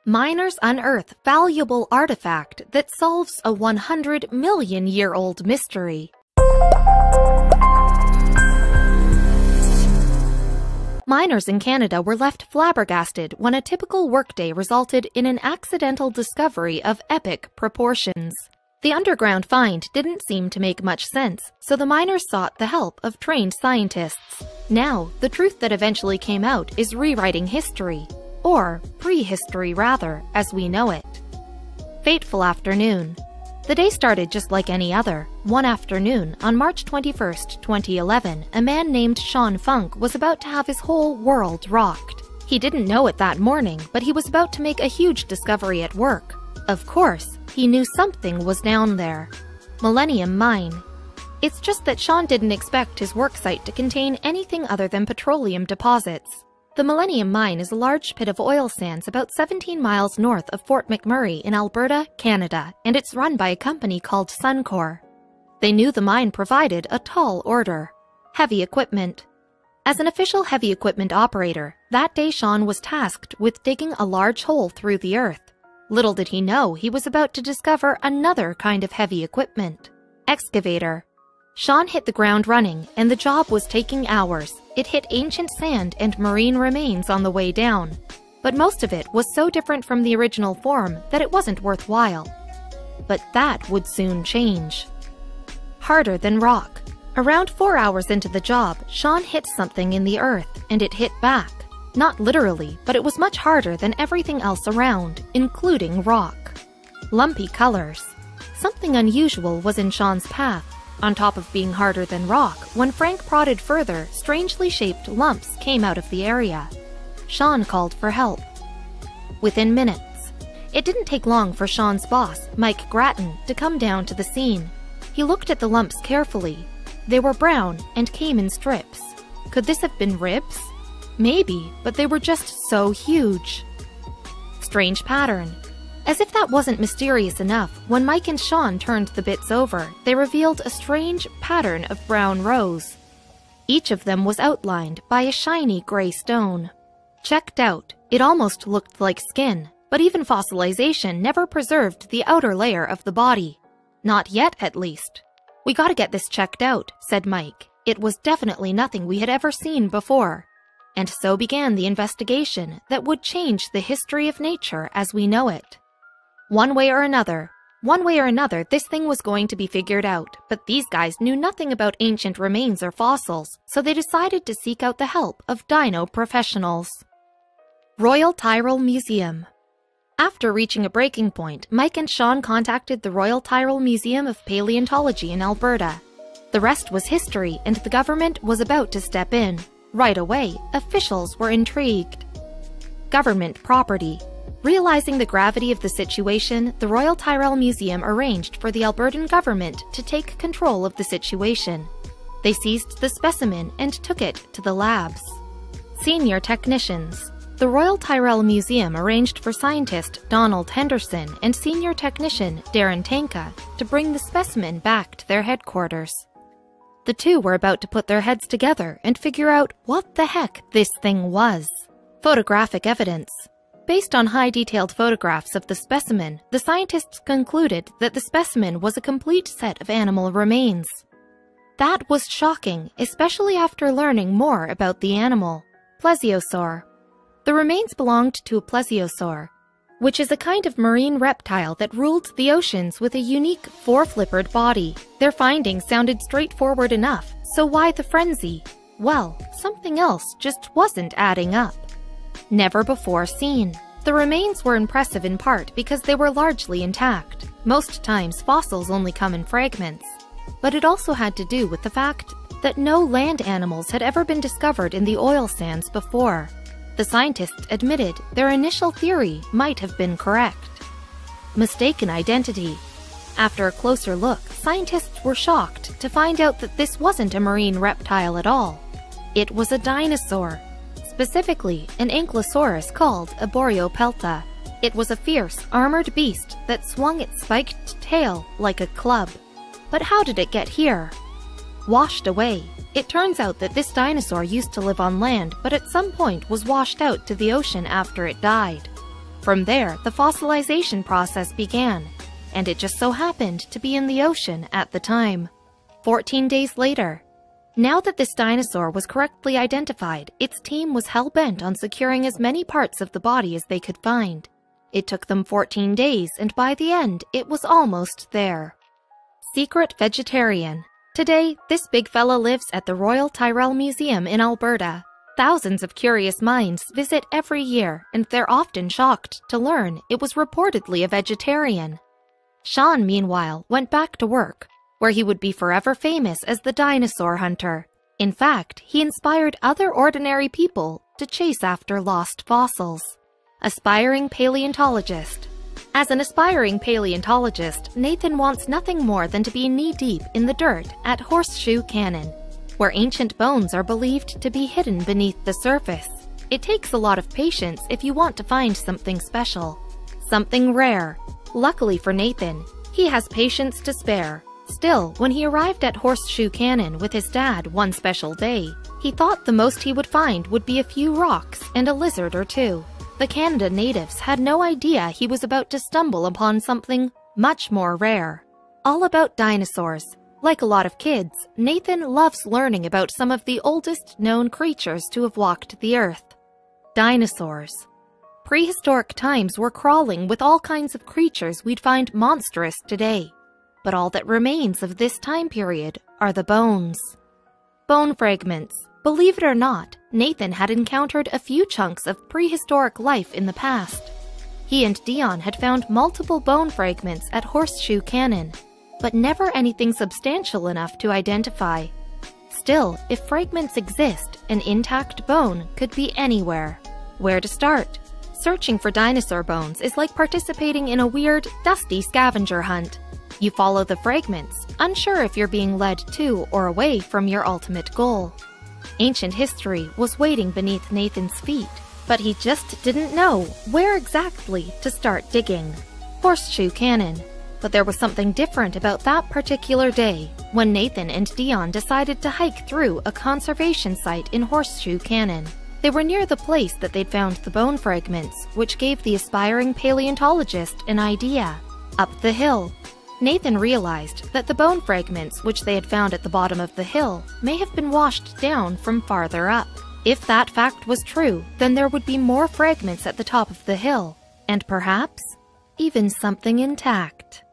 Miners unearth valuable artifact that solves a 100-million-year-old mystery. Miners in Canada were left flabbergasted when a typical workday resulted in an accidental discovery of epic proportions. The underground find didn't seem to make much sense, so the miners sought the help of trained scientists. Now, the truth that eventually came out is rewriting history. Or prehistory rather, as we know it. Fateful afternoon. The day started just like any other. One afternoon, on March 21, 2011, a man named Sean Funk was about to have his whole world rocked. He didn't know it that morning, but he was about to make a huge discovery at work. Of course, he knew something was down there. Millennium Mine. It's just that Sean didn't expect his work site to contain anything other than petroleum deposits. The Millennium Mine is a large pit of oil sands about 17 miles north of Fort McMurray in Alberta, Canada, and it's run by a company called Suncor. They knew the mine provided a tall order: heavy equipment. As an official heavy equipment operator, that day Sean was tasked with digging a large hole through the earth. Little did he know he was about to discover another kind of heavy equipment: excavator. Sean hit the ground running, and the job was taking hours. It hit ancient sand and marine remains on the way down. But most of it was so different from the original form that it wasn't worthwhile. But that would soon change. Harder than rock. Around 4 hours into the job, Sean hit something in the earth, and it hit back. Not literally, but it was much harder than everything else around, including rock. Lumpy colors. Something unusual was in Sean's path. On top of being harder than rock, when Frank prodded further, strangely shaped lumps came out of the area. Sean called for help. Within minutes. It didn't take long for Sean's boss, Mike Grattan, to come down to the scene. He looked at the lumps carefully. They were brown and came in strips. Could this have been ribs? Maybe, but they were just so huge. Strange pattern. As if that wasn't mysterious enough, when Mike and Sean turned the bits over, they revealed a strange pattern of brown rows. Each of them was outlined by a shiny gray stone. Checked out, it almost looked like skin, but even fossilization never preserved the outer layer of the body. Not yet, at least. "We gotta get this checked out," said Mike. It was definitely nothing we had ever seen before. And so began the investigation that would change the history of nature as we know it. One way or another, this thing was going to be figured out, but these guys knew nothing about ancient remains or fossils, so they decided to seek out the help of dino professionals. Royal Tyrrell Museum. After reaching a breaking point, Mike and Sean contacted the Royal Tyrrell Museum of Paleontology in Alberta. The rest was history, and the government was about to step in. Right away, officials were intrigued. Government property. Realizing the gravity of the situation, the Royal Tyrrell Museum arranged for the Albertan government to take control of the situation. They seized the specimen and took it to the labs. Senior technicians. The Royal Tyrrell Museum arranged for scientist Donald Henderson and senior technician Darren Tanka to bring the specimen back to their headquarters. The two were about to put their heads together and figure out what the heck this thing was. Photographic evidence. Based on high-detailed photographs of the specimen, the scientists concluded that the specimen was a complete set of animal remains. That was shocking, especially after learning more about the animal. Plesiosaur. The remains belonged to a plesiosaur, which is a kind of marine reptile that ruled the oceans with a unique four-flippered body. Their findings sounded straightforward enough, so why the frenzy? Well, something else just wasn't adding up. Never before seen. The remains were impressive in part because they were largely intact. Most times fossils only come in fragments. But it also had to do with the fact that no land animals had ever been discovered in the oil sands before. The scientists admitted their initial theory might have been correct. Mistaken identity. After a closer look, scientists were shocked to find out that this wasn't a marine reptile at all. It was a dinosaur. Specifically, an ankylosaurus called a Boreopelta. It was a fierce, armored beast that swung its spiked tail like a club. But how did it get here? Washed away. It turns out that this dinosaur used to live on land, but at some point was washed out to the ocean after it died. From there, the fossilization process began, and it just so happened to be in the ocean at the time. 14 days later. Now that this dinosaur was correctly identified, its team was hell-bent on securing as many parts of the body as they could find. It took them 14 days, and by the end, it was almost there. Secret vegetarian. Today, this big fella lives at the Royal Tyrrell Museum in Alberta. Thousands of curious minds visit every year, and they're often shocked to learn it was reportedly a vegetarian. Sean, meanwhile, went back to work, where he would be forever famous as the dinosaur hunter. In fact, he inspired other ordinary people to chase after lost fossils. Aspiring paleontologist. As an aspiring paleontologist, Nathan wants nothing more than to be knee-deep in the dirt at Horseshoe Canyon, where ancient bones are believed to be hidden beneath the surface. It takes a lot of patience if you want to find something special, something rare. Luckily for Nathan, he has patience to spare. Still, when he arrived at Horseshoe Canyon with his dad one special day, he thought the most he would find would be a few rocks and a lizard or two. The Canada natives had no idea he was about to stumble upon something much more rare. All about dinosaurs. Like a lot of kids, Nathan loves learning about some of the oldest known creatures to have walked the earth. Dinosaurs. Prehistoric times were crawling with all kinds of creatures we'd find monstrous today. But all that remains of this time period are the bones. Bone fragments. Believe it or not, Nathan had encountered a few chunks of prehistoric life in the past. He and Dion had found multiple bone fragments at Horseshoe Canyon, but never anything substantial enough to identify. Still, if fragments exist, an intact bone could be anywhere. Where to start? Searching for dinosaur bones is like participating in a weird, dusty scavenger hunt. You follow the fragments, unsure if you're being led to or away from your ultimate goal. Ancient history was waiting beneath Nathan's feet, but he just didn't know where exactly to start digging. Horseshoe Canyon. But there was something different about that particular day when Nathan and Dion decided to hike through a conservation site in Horseshoe Canyon. They were near the place that they'd found the bone fragments, which gave the aspiring paleontologist an idea. Up the hill. Nathan realized that the bone fragments which they had found at the bottom of the hill may have been washed down from farther up. If that fact was true, then there would be more fragments at the top of the hill, and perhaps even something intact.